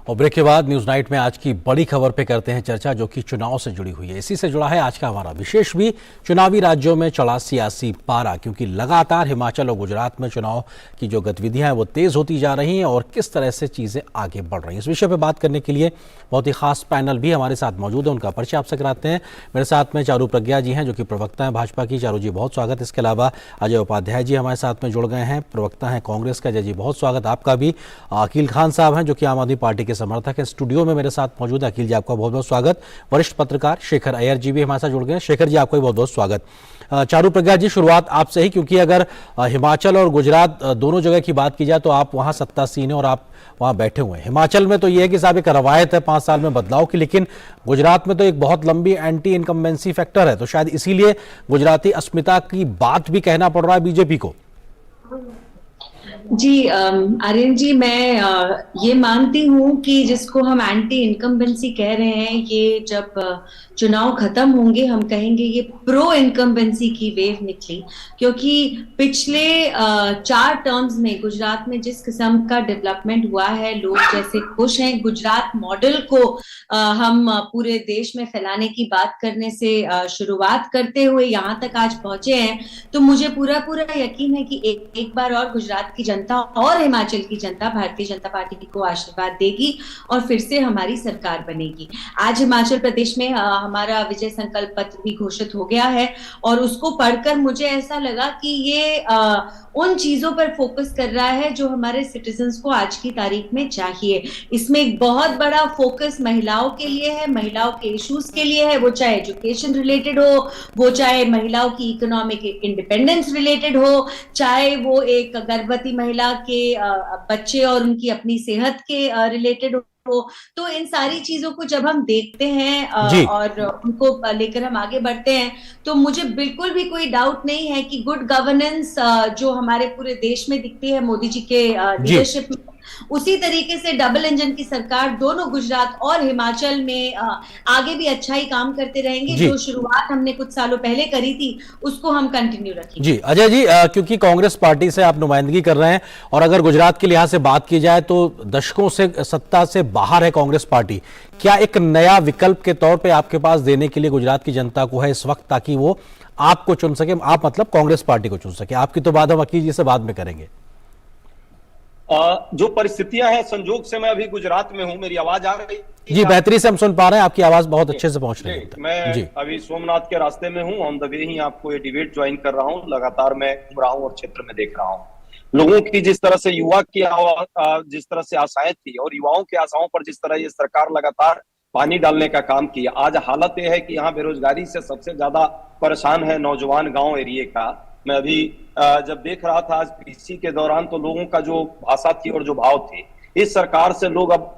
और ब्रेक के बाद न्यूज नाइट में आज की बड़ी खबर पे करते हैं चर्चा, जो कि चुनाव से जुड़ी हुई है। इसी से जुड़ा है आज का हमारा विशेष भी। चुनावी राज्यों में चढ़ा सियासी पारा, क्योंकि लगातार हिमाचल और गुजरात में चुनाव की जो गतिविधियां हैं वो तेज होती जा रही हैं और किस तरह से चीजें आगे बढ़ रही हैं। इस विषय पर बात करने के लिए बहुत ही खास पैनल भी हमारे साथ मौजूद है। उनका परिचय आपसे कराते हैं। मेरे साथ में चारू प्रज्ञा जी हैं, जो कि प्रवक्ता हैं भाजपा की। चारू जी, बहुत स्वागत। इसके अलावा अजय उपाध्याय जी हमारे साथ में जुड़ गए हैं, प्रवक्ता हैं कांग्रेस का। अजय जी, बहुत स्वागत आपका भी। अकील खान साहब हैं, जो कि आम आदमी पार्टी के समर्थक हैं, स्टूडियो में मेरे साथ मौजूद है। अकील जी, आपका बहुत बहुत स्वागत। वरिष्ठ पत्रकार शेखर अय्यर जी भी हमारे साथ जुड़ गए हैं। शेखर जी, आपका भी बहुत बहुत स्वागत। चारू प्रज्ञा जी, शुरुआत आपसे ही, क्योंकि अगर हिमाचल और गुजरात दोनों जगह की बात की जाए तो आप वहां सत्तासीन हैं और आप वहां बैठे हुए हैं। हिमाचल में तो यह है कि साहब एक रवायत है 5 साल में बदलाव की, लेकिन गुजरात में तो एक बहुत लंबी एंटी इनकम्बेंसी फैक्टर है, तो शायद इसीलिए गुजराती अस्मिता की बात भी कहना पड़ रहा है बीजेपी को। जी आर्यन जी, मैं ये मानती हूँ कि जिसको हम एंटी इनकम्बेंसी कह रहे हैं, ये जब चुनाव खत्म होंगे हम कहेंगे ये प्रो इनकम्बेंसी की वेव निकली। क्योंकि पिछले 4 टर्म्स में गुजरात में जिस किस्म का डेवलपमेंट हुआ है, लोग जैसे खुश हैं। गुजरात मॉडल को हम पूरे देश में फैलाने की बात करने से शुरुआत करते हुए यहाँ तक आज पहुंचे हैं, तो मुझे पूरा यकीन है कि एक बार और गुजरात की जनता और हिमाचल की जनता भारतीय जनता पार्टी को आशीर्वाद देगी और फिर से हमारी सरकार बनेगी। आज हिमाचल प्रदेश में हमारा विजय संकल्प पत्र भी घोषित हो गया है और उसको पढ़कर मुझे ऐसा लगा कि ये उन चीजों पर फोकस कर रहा है जो हमारे सिटीजन्स को आज की तारीख में चाहिए। इसमें एक बहुत बड़ा फोकस महिलाओं के लिए है, महिलाओं के इश्यूज के लिए है, वो चाहे एजुकेशन रिलेटेड हो, वो चाहे महिलाओं की इकोनॉमिक इंडिपेंडेंस रिलेटेड हो, चाहे वो एक गर्भवती महिला के बच्चे और उनकी अपनी सेहत के रिलेटेड हो। तो इन सारी चीजों को जब हम देखते हैं और उनको लेकर हम आगे बढ़ते हैं, तो मुझे बिल्कुल भी कोई डाउट नहीं है कि गुड गवर्नेंस जो हमारे पूरे देश में दिखती है मोदी जी के लीडरशिप में, उसी तरीके से डबल इंजन की सरकार दोनों गुजरात और हिमाचल में आगे भी अच्छा ही काम करते रहेंगे। जो शुरुआत हमने कुछ सालों पहले करी थी उसको हम कंटिन्यू रखेंगे। जी अजय जी, क्योंकि कांग्रेस पार्टी से आप नुमाइंदगी कर रहे हैं और अगर गुजरात के लिहाज से बात की जाए तो दशकों से सत्ता से बाहर है कांग्रेस पार्टी, क्या एक नया विकल्प के तौर पे आपके पास देने के लिए गुजरात की जनता को है इस वक्त, ताकि वो आपको चुन सके? आप मतलब कांग्रेस पार्टी को चुन सके। आपकी तो बात हम अकील जी से बाद में करेंगे। जो परिस्थितियां हैं, संजोग से मैं अभी गुजरात में हूं। मेरी आवाज आ रही है? जी, बेहतरी से हम सुन पा रहे हैं, आपकी आवाज बहुत अच्छे से पहुंच रही है। मैं अभी सोमनाथ के रास्ते में हूं, ऑन द वे ही आपको ये डिबेट ज्वाइन कर रहा हूं। लगातार मैं घूम रहा हूं और क्षेत्र में देख रहा हूं लोगों की जिस तरह से युवा की जिस तरह से आशाएं थी और युवाओं की आशाओं पर जिस तरह ये सरकार लगातार पानी डालने का काम किया। आज हालत यह है कि यहाँ बेरोजगारी से सबसे ज्यादा परेशान है नौजवान गांव एरिए का। मैं अभी जब देख रहा था आज पीसी के दौरान, तो लोगों का जो भाषा थी और जो भाव थे, इस सरकार से लोग अब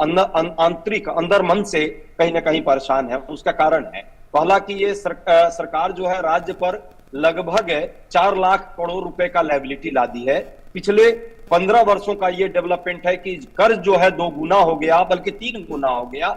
आंतरिक अंदर मन से कहीं ना कहीं परेशान है। उसका कारण है पहला कि ये सरकार जो है राज्य पर लगभग 4 लाख करोड़ रुपए का लायबिलिटी ला दी है। पिछले 15 वर्षों का ये डेवलपमेंट है कि कर्ज जो है 2 गुना हो गया, बल्कि 3 गुना हो गया।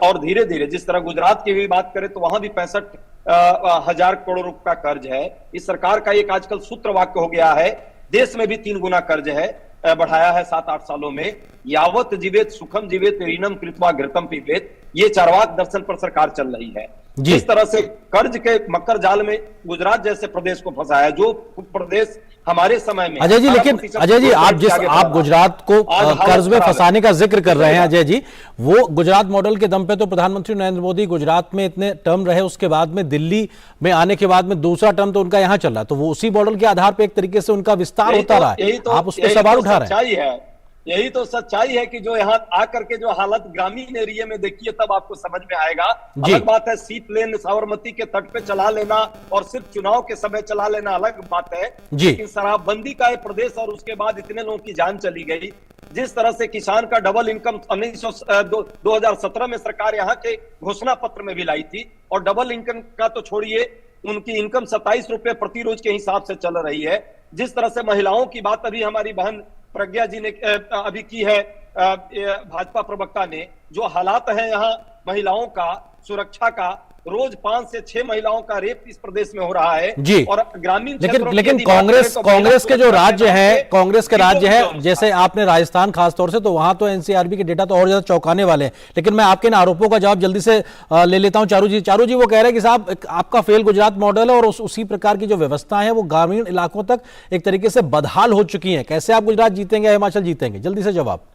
और धीरे धीरे जिस तरह गुजरात की भी बात करें तो वहां भी 65,000 करोड़ रुपए का कर्ज है। इस सरकार का एक आजकल सूत्र वाक्य हो गया है, देश में भी 3 गुना कर्ज है, बढ़ाया है 7-8 सालों में। यावत जीवेत सुखम जीवेत ऋणम कृत्वा घृतम पीबेत, ये चार्वाक दर्शन पर सरकार चल रही है। जिस तरह से कर्ज के मकर जाल में गुजरात जैसे प्रदेश को फंसाया, जो प्रदेश हमारे समय में। अजय जी, लेकिन अजय जी, आप गुजरात को कर्ज में फंसाने का जिक्र कर रहे हैं अजय जी, वो गुजरात मॉडल के दम पे तो प्रधानमंत्री नरेंद्र मोदी गुजरात में इतने टर्म रहे, उसके बाद में दिल्ली में आने के बाद में दूसरा टर्म तो उनका यहाँ चल रहा है, तो वो उसी मॉडल के आधार पर एक तरीके से उनका विस्तार होता रहा है। आप उस पर सवाल उठा रहे हैं। यही तो सच्चाई है कि जो यहाँ आकर के जो हालत ग्रामीण एरिया में देखिए तब आपको समझ में आएगा। अलग बात है सी प्लेन साबरमती के तट पे चला लेना और सिर्फ चुनाव के समय चला लेना, अलग बात है। लेकिन शराबबंदी का एक प्रदेश और उसके बाद इतने लोगों की जान चली गई। जिस तरह से किसान का डबल इनकम 2017 में सरकार यहाँ के घोषणा पत्र में भी लाई थी, और डबल इनकम का तो छोड़िए, उनकी इनकम 27 रुपए प्रति रोज के हिसाब से चल रही है। जिस तरह से महिलाओं की बात अभी हमारी बहन प्रज्ञा जी ने अभी की है, भाजपा प्रवक्ता ने, जो हालात हैं यहाँ महिलाओं का, सुरक्षा का, रोज 5 से 6 महिलाओं का रेप इस प्रदेश में हो रहा है जी। और ग्रामीण लेकिन कांग्रेस के जो राज्य है, कांग्रेस के राज्य है, जैसे आपने राजस्थान खासतौर से, तो वहां तो एनसीआरबी के डेटा तो और ज्यादा चौंकाने वाले हैं। लेकिन मैं आपके इन आरोपों का जवाब जल्दी से ले लेता हूं। चारू जी वो कह रहे हैं कि साहब आपका फेल गुजरात मॉडल है और उसी प्रकार की जो व्यवस्था है वो ग्रामीण इलाकों तक एक तरीके से बदहाल हो चुकी है। कैसे आप गुजरात जीतेंगे या हिमाचल जीतेंगे? जल्दी से जवाब।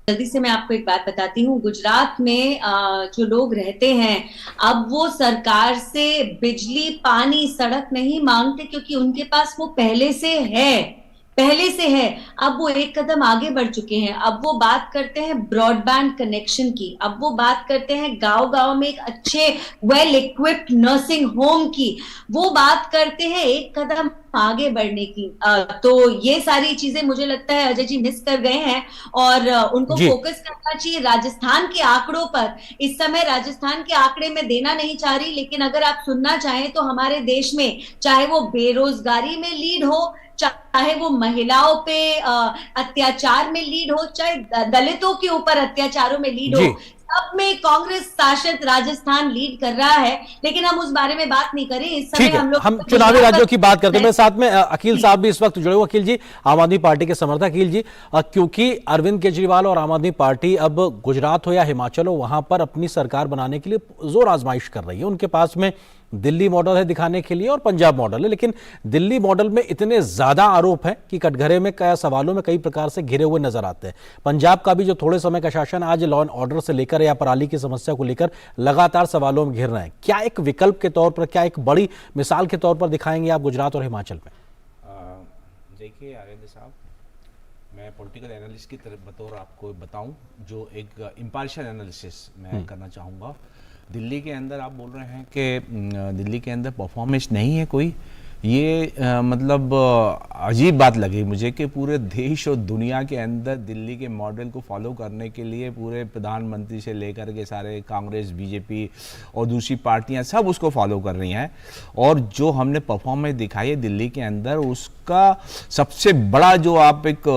जल्दी से मैं आपको एक बात बताती हूँ। गुजरात में जो लोग रहते हैं, अब वो सरकार से बिजली, पानी, सड़क नहीं मांगते, क्योंकि उनके पास वो पहले से है। अब वो एक कदम आगे बढ़ चुके हैं। अब वो बात करते हैं ब्रॉडबैंड कनेक्शन की, अब वो बात करते हैं गांव-गांव में एक अच्छे वेल इक्विप्ड नर्सिंग होम की, वो बात करते हैं एक कदम आगे बढ़ने की। तो ये सारी चीजें मुझे लगता है अजय जी मिस कर गए हैं और उनको फोकस करना चाहिए राजस्थान के आंकड़ों पर। इस समय राजस्थान के आंकड़े में देना नहीं चाह रही, लेकिन अगर आप सुनना चाहें तो हमारे देश में चाहे वो बेरोजगारी में लीड हो, चाहे वो महिलाओं पे अत्याचार में लीड हो, चाहे दलितों के ऊपर अत्याचारों में लीड हो, सब में कांग्रेस शासित राजस्थान लीड कर रहा है। लेकिन हम उस बारे में बात नहीं करें इस समय। हम चुनावी राज्यों की बात करते हैं। साथ में अखिल साहब भी इस वक्त जुड़े हुए। अखिल जी, आम आदमी पार्टी के समर्थक। अखिल जी, क्योंकि अरविंद केजरीवाल और आम आदमी पार्टी अब गुजरात हो या हिमाचल हो, वहां पर अपनी सरकार बनाने के लिए जोर आजमाइश कर रही है। उनके पास में दिल्ली मॉडल है दिखाने के लिए और पंजाब मॉडल है, लेकिन दिल्ली मॉडल में इतने ज्यादा आरोप हैं कि कटघरे में कई सवालों में कई प्रकार से घिरे हुए नजर आते हैं। पंजाब का भी जो थोड़े समय का शासन आज लॉ एंड ऑर्डर से लेकर या पराली की समस्या को लेकर लगातार सवालों में घिर रहे हैं। क्या एक विकल्प के तौर पर, क्या एक बड़ी मिसाल के तौर पर दिखाएंगे आप गुजरात और हिमाचल में? देखिए आनंद साहब, मैं पॉलिटिकल एनालिस्ट की तरफ बतौर आपको बताऊं, जो एक इम्पार्शियल एनालिसिस मैं करना चाहूँगा। दिल्ली के अंदर आप बोल रहे हैं कि दिल्ली के अंदर परफॉर्मेंस नहीं है कोई, ये मतलब अजीब बात लगी मुझे कि पूरे देश और दुनिया के अंदर दिल्ली के मॉडल को फॉलो करने के लिए पूरे प्रधानमंत्री से लेकर के सारे कांग्रेस, बीजेपी और दूसरी पार्टियां सब उसको फॉलो कर रही हैं। और जो हमने परफॉर्मेंस दिखाई है दिल्ली के अंदर, उसका सबसे बड़ा जो आप एक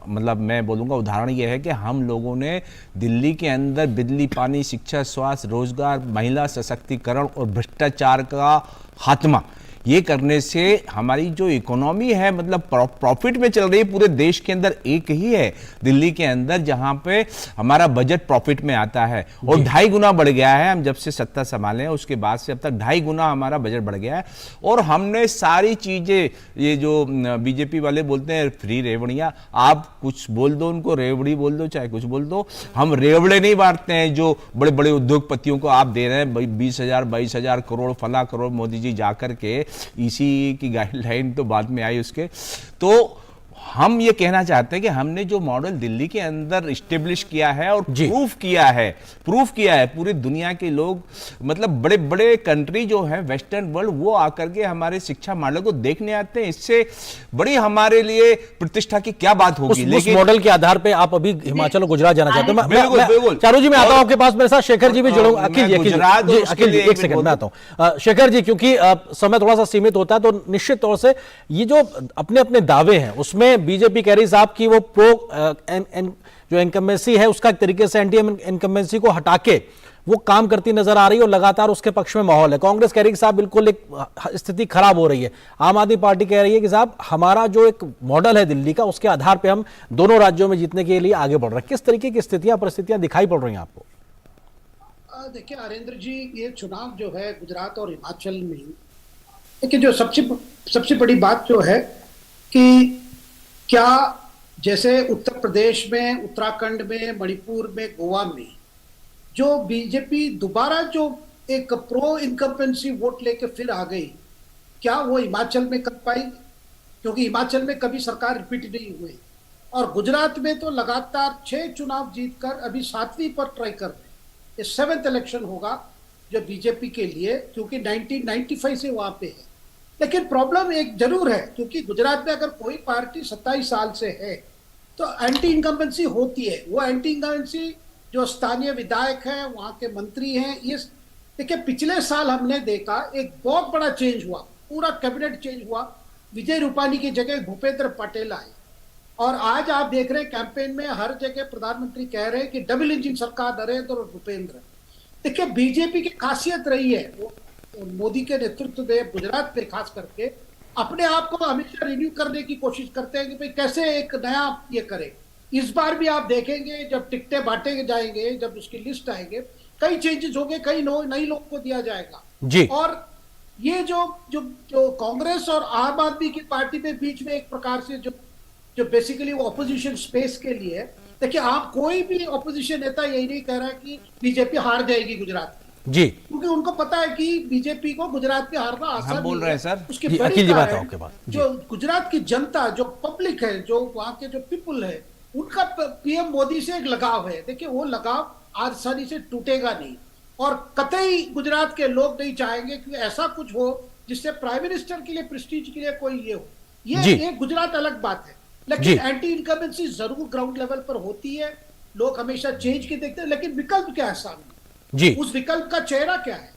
मतलब मैं बोलूँगा उदाहरण ये है कि हम लोगों ने दिल्ली के अंदर बिजली, पानी, शिक्षा, स्वास्थ्य, रोजगार, महिला सशक्तिकरण और भ्रष्टाचार का खात्मा, ये करने से हमारी जो इकोनॉमी है मतलब प्रॉफिट में चल रही है। पूरे देश के अंदर एक ही है दिल्ली के अंदर जहां पे हमारा बजट प्रॉफिट में आता है और 2.5 गुना बढ़ गया है। हम जब से सत्ता संभाले हैं उसके बाद से अब तक 2.5 गुना हमारा बजट बढ़ गया है। और हमने सारी चीजें, ये जो बीजेपी वाले बोलते हैं फ्री रेवड़ियां, आप कुछ बोल दो उनको, रेवड़ी बोल दो चाहे कुछ बोल दो, हम रेवड़े नहीं बांटते हैं जो बड़े बड़े उद्योगपतियों को आप दे रहे हैं 20,000 22,000 करोड़ फला करोड़। मोदी जी जाकर के इसी की गाइडलाइन तो बाद में आई उसके। तो हम ये कहना चाहते हैं कि हमने जो मॉडल दिल्ली के अंदर इस्टेब्लिश किया है और प्रूफ किया है पूरी दुनिया के लोग, मतलब बड़े बड़े कंट्री जो है वेस्टर्न वर्ल्ड, वो आकर के हमारे शिक्षा मॉडल को देखने आते हैं। इससे बड़ी हमारे लिए प्रतिष्ठा की क्या बात होगी। लेकिन उस मॉडल के आधार पे आप अभी हिमाचल और गुजरात जाना चाहते हैं। बिल्कुल चारू जी, मैं आता हूं आपके पास, मेरे साथ शेखर जी भी जुड़े। अखिल जी एक सेकंड में आता हूं। शेखर जी, क्योंकि समय थोड़ा सा सीमित होता है तो निश्चित तौर से ये जो अपने अपने दावे हैं उसमें बीजेपी कह रही साहब कि वो जो इनकम्बेंसी है उसका एक तरीके से एंटी इनकम्बेंसी को हटा के वो काम करती नजर आ रही है और लगातार उसके पक्ष में माहौल है। कांग्रेस कह रही है कि साहब बिल्कुल एक स्थिति खराब हो रही है। आम आदमी पार्टी कह रही है कि साहब हमारा जो एक मॉडल है दिल्ली का, उसके आधार पर हम दोनों राज्यों में जीतने के लिए आगे बढ़ रहे हैं। किस तरीके की स्थितियां, परिस्थितियां दिखाई पड़ रही हैं आपको? देखिए आरेंद्र जी, ये चुनाव जो है गुजरात और हिमाचल में, देखिए जो सबसे बड़ी बात जो है कि क्या जैसे उत्तर प्रदेश में, उत्तराखंड में, मणिपुर में, गोवा में जो बीजेपी दोबारा जो एक प्रो इनकम्बेंसी वोट लेके फिर आ गई, क्या वो हिमाचल में कर पाई? क्योंकि हिमाचल में कभी सरकार रिपीट नहीं हुई और गुजरात में तो लगातार 6 चुनाव जीतकर अभी 7वीं पर ट्राई कर रहे हैं। ये 7th इलेक्शन होगा जो बीजेपी के लिए, क्योंकि 1995 से वहां पे है। लेकिन प्रॉब्लम एक जरूर है, क्योंकि गुजरात में अगर कोई पार्टी 27 साल से है तो एंटी इनकम्बेंसी होती है। वो एंटी इनकम्बेंसी जो स्थानीय विधायक हैं, वहां के मंत्री हैं, ये देखिए पिछले साल हमने देखा एक बहुत बड़ा चेंज हुआ, पूरा कैबिनेट चेंज हुआ। विजय रूपानी की जगह भूपेंद्र पटेल आए और आज आप देख रहे हैं कैंपेन में हर जगह प्रधानमंत्री कह रहे हैं कि डबल इंजन सरकार, नरेंद्र और भूपेंद्र। देखिए बीजेपी की खासियत रही है, वो मोदी के नेतृत्व में गुजरात में खास करके अपने आप को हमेशा रिन्यू करने की कोशिश करते हैं कि भाई कैसे एक नया ये करें। इस बार भी आप देखेंगे जब टिकटें बांटे जाएंगे, जब उसकी लिस्ट आएंगे, कई चेंजेस होंगे, कई नई लोगों को दिया जाएगा जी। और ये जो जो जो कांग्रेस और आम आदमी की पार्टी में बीच में एक प्रकार से जो बेसिकली वो ऑपोजिशन स्पेस के लिए, देखिए आप कोई भी ऑपोजिशन नेता यही नहीं कह रहा है कि बीजेपी हार जाएगी गुजरात में जी, क्योंकि उनको पता है कि बीजेपी को गुजरात में हारना आसान हम बोल रहे हैं सर। उसकी जी, बड़ी अखिल जी बात कारण आपके पास। जी। जो गुजरात की जनता, जो पब्लिक है, जो वहां के जो पीपल है, उनका पीएम मोदी से एक लगाव है। देखिए वो लगाव आसानी से टूटेगा नहीं और कतई गुजरात के लोग नहीं चाहेंगे कि ऐसा कुछ हो जिससे प्राइम मिनिस्टर के लिए, प्रेस्टीज के लिए कोई ये हो। ये गुजरात अलग बात है, लेकिन एंटी इनकम्बेंसी जरूर ग्राउंड लेवल पर होती है। लोग हमेशा चेंज के देखते हैं, लेकिन विकल्प क्या है सामने जी, उस विकल्प का चेहरा क्या है?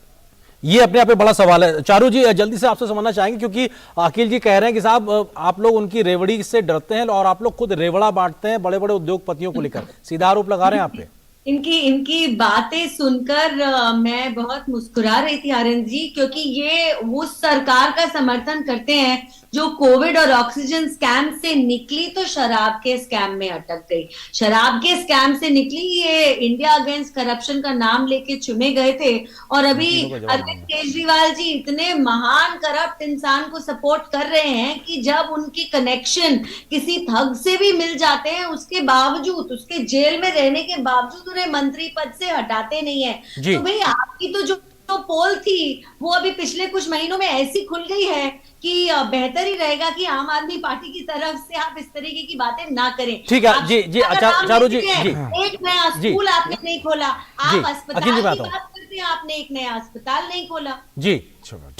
ये अपने आप में बड़ा सवाल है। चारू जी जल्दी से आपसे समझना चाहेंगे क्योंकि अखिल जी कह रहे हैं कि साहब आप लोग उनकी रेवड़ी से डरते हैं और आप लोग खुद रेवड़ा बांटते हैं बड़े बड़े उद्योगपतियों को लेकर, सीधा आरोप लगा रहे हैं आप पे। इनकी बातें सुनकर मैं बहुत मुस्कुरा रही थी आनंद जी, क्योंकि ये उस सरकार का समर्थन करते हैं जो कोविड और ऑक्सीजन स्कैम से निकली तो शराब के स्कैम में अटक गई। शराब के स्कैम से निकली, ये इंडिया अगेंस्ट करप्शन का नाम लेके चुने गए थे और अभी अरविंद केजरीवाल जी इतने महान करप्ट इंसान को सपोर्ट कर रहे हैं कि जब उनकी कनेक्शन किसी ठग से भी मिल जाते हैं, उसके बावजूद, उसके जेल में रहने के बावजूद उन्हें मंत्री पद से हटाते नहीं है। तो भाई आपकी तो जो पोल थी वो अभी पिछले कुछ महीनों में ऐसी खुल गई है कि बेहतर ही रहेगा कि आम आदमी पार्टी की तरफ से आप इस तरीके की बातें ना करें। ठीक है जी जी, चारू जी, एक नया स्कूल आपने नहीं खोला, आप अस्पताल की बात करते हैं, आपने एक नया अस्पताल नहीं खोला जी।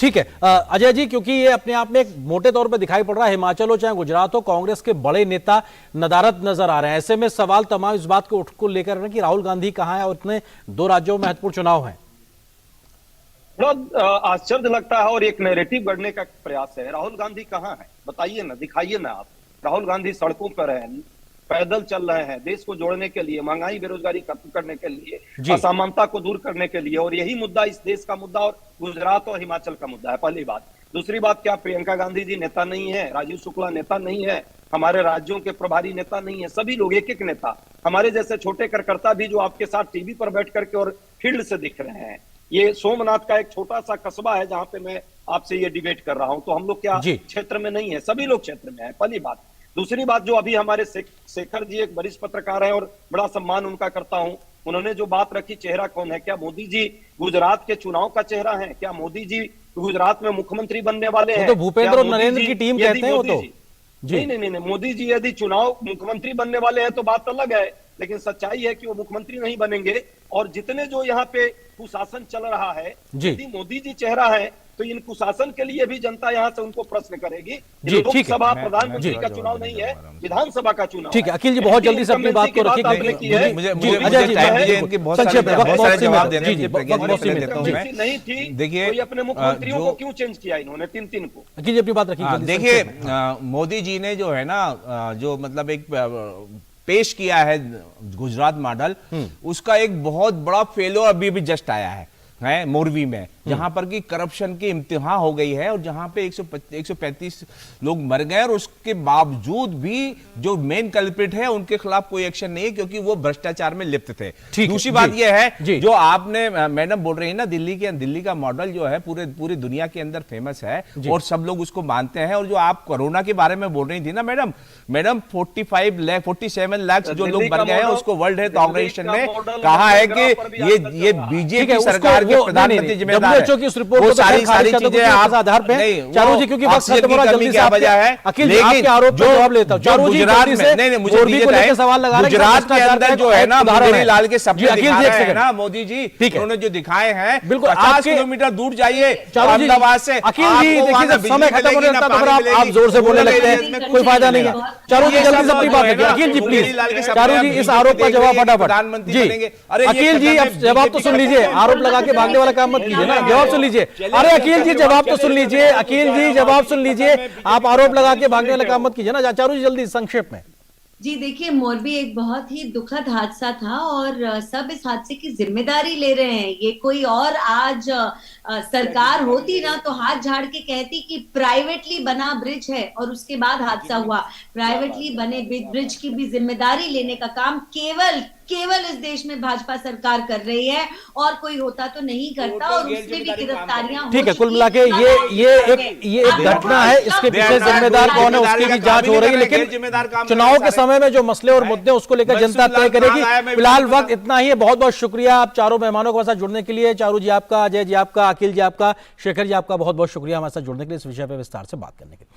ठीक है अजय जी, क्योंकि ये अपने आप में एक मोटे तौर पे दिखाई पड़ रहा है, हिमाचल हो चाहे गुजरात हो, कांग्रेस के बड़े नेता नदारद नजर आ रहे हैं। ऐसे में सवाल तमाम इस बात को लेकर कि राहुल गांधी कहां है और इतने दो राज्यों में महत्वपूर्ण चुनाव हैं। बड़ा आश्चर्य लगता है और एक नैरेटिव गढ़ने का प्रयास है। राहुल गांधी कहाँ है? बताइए ना, दिखाइए ना आप। राहुल गांधी सड़कों पर है, पैदल चल रहे हैं देश को जोड़ने के लिए, महंगाई बेरोजगारी खत्म करने के लिए, असमानता को दूर करने के लिए, और यही मुद्दा इस देश का मुद्दा और गुजरात और हिमाचल का मुद्दा है। पहली बात। दूसरी बात, क्या प्रियंका गांधी जी नेता नहीं है? राजीव शुक्ला नेता नहीं है? हमारे राज्यों के प्रभारी नेता नहीं है? सभी लोग एक एक नेता, हमारे जैसे छोटे कार्यकर्ता भी जो आपके साथ टीवी पर बैठ करके और फील्ड से दिख रहे हैं। ये सोमनाथ का एक छोटा सा कस्बा है जहां पे मैं आपसे ये डिबेट कर रहा हूं, तो हम लोग क्या क्षेत्र में नहीं है? सभी लोग क्षेत्र में है, पहली बात। दूसरी बात, जो अभी हमारे शेखर जी एक वरिष्ठ पत्रकार है और बड़ा सम्मान उनका करता हूं, उन्होंने जो बात रखी, चेहरा कौन है? क्या मोदी जी गुजरात के चुनाव का चेहरा है? क्या मोदी जी गुजरात में मुख्यमंत्री बनने वाले हैं? तो भूपेंद्र और नरेंद्र की टीम कहते हैं वो तो नहीं, मोदी जी यदि चुनाव मुख्यमंत्री बनने वाले हैं तो बात अलग है, लेकिन सच्चाई है कि वो मुख्यमंत्री नहीं बनेंगे। और जितने जो यहाँ पे कुशासन चल रहा है, यदि मोदी जी चेहरा है तो इन कुशासन के लिए भी जनता यहाँ से उनको प्रश्न करेगी। लोकसभा प्रधानमंत्री का चुनाव नहीं है, विधानसभा का चुनाव। ठीक है अखिल जी, बहुत जल्दी से अपनी बात को रखिए। नहीं थी, देखिए अपने मुख्यमंत्रियों को क्यों चेंज किया इन्होंने? तीन को। अखिल जी अपनी बात रखिए। देखिए मोदी जी ने जो है ना, जो मतलब एक पेश किया है गुजरात मॉडल, उसका एक बहुत बड़ा फेलियर अभी भी जस्ट आया है मोरवी में, जहां पर की करप्शन की इम्तिहान हो गई है और जहां पे 135 लोग मर गए और उसके बावजूद भी जो मेन कल्प्रिट है उनके खिलाफ कोई एक्शन नहीं है क्योंकि वो भ्रष्टाचार में लिप्त थे। दूसरी बात यह है जो आपने मैडम बोल रही है ना, दिल्ली का मॉडल जो है पूरी दुनिया के अंदर फेमस है और सब लोग उसको मानते हैं। और जो आप कोरोना के बारे में बोल रही थी ना मैडम 47 लाख जो लोग मर गए हैं, उसको वर्ल्ड हेल्थ ऑर्गेनाइजेशन ने कहा है कि ये बीजेपी सरकार के प्रधानमंत्री जिम्मेदार है। वो सारी चीजें आप आधार पे चारू जी, क्योंकि वक्त खत्म हो रहा है, जल्दी से क्या वजह है? लेकिन आरोप जो जवाब लेता हूं चारू जी, गुजरात में नहीं मुझे दीजिए सवाल लगा, गुजरात के अंदर जो है ना मुंगेरी लाल के सपने दिखा रहे हैं ना मोदी जी, उन्होंने जो दिखाए हैं, बिल्कुल 50 किलोमीटर दूर जाइए अहमदाबाद से। अखिल जी देखिए, जब समय खत्म होने लगता है तो आप जोर से बोलने लगते हैं, कोई फायदा नहीं है। चारू जी जल्दी से अपनी बात रखिए। अखिल जी प्लीज, चारू जी इस आरोप का जवाब फटाफट जी। अखिल जी अब जवाब तो सुन लीजिए, आरोप लगा के भागने वाला काम मत कीजिए ना, जवाब सुन लीजिए। अरे अखिल जी जवाब तो सुन लीजिए, अखिल जी जवाब सुन लीजिए, आप आरोप लगा के भागने वाला काम मत कीजिए ना। चारू जी जल्दी संक्षेप में। जी देखिए, मोरबी एक बहुत ही दुखद हादसा था और सब इस हादसे की जिम्मेदारी ले रहे हैं। ये कोई और आज सरकार होती ना तो हाथ झाड़ के कहती कि प्राइवेटली बना ब्रिज है और उसके बाद हादसा हुआ। प्राइवेटली बने ब्रिज की भी जिम्मेदारी लेने का काम केवल इस देश में भाजपा सरकार कर रही है और कोई होता तो नहीं करता, और उसमें भी गिरफ्तारियां हो ठीक है, कुल चुकी मिला के ये एक घटना है, इसके पीछे जिम्मेदार कौन है उसकी भी जांच हो रही है, लेकिन चुनाव के समय में जो मसले और मुद्दे उसको लेकर जनता तय करेगी। फिलहाल वक्त इतना ही है। बहुत बहुत शुक्रिया आप चारों मेहमानों के साथ जुड़ने के लिए। चारू जी आपका, अजय जी आपका, अखिल जी आपका, शेखर जी आपका बहुत बहुत शुक्रिया हमारे साथ जुड़ने के लिए, इस विषय पर विस्तार से बात करने के लिए।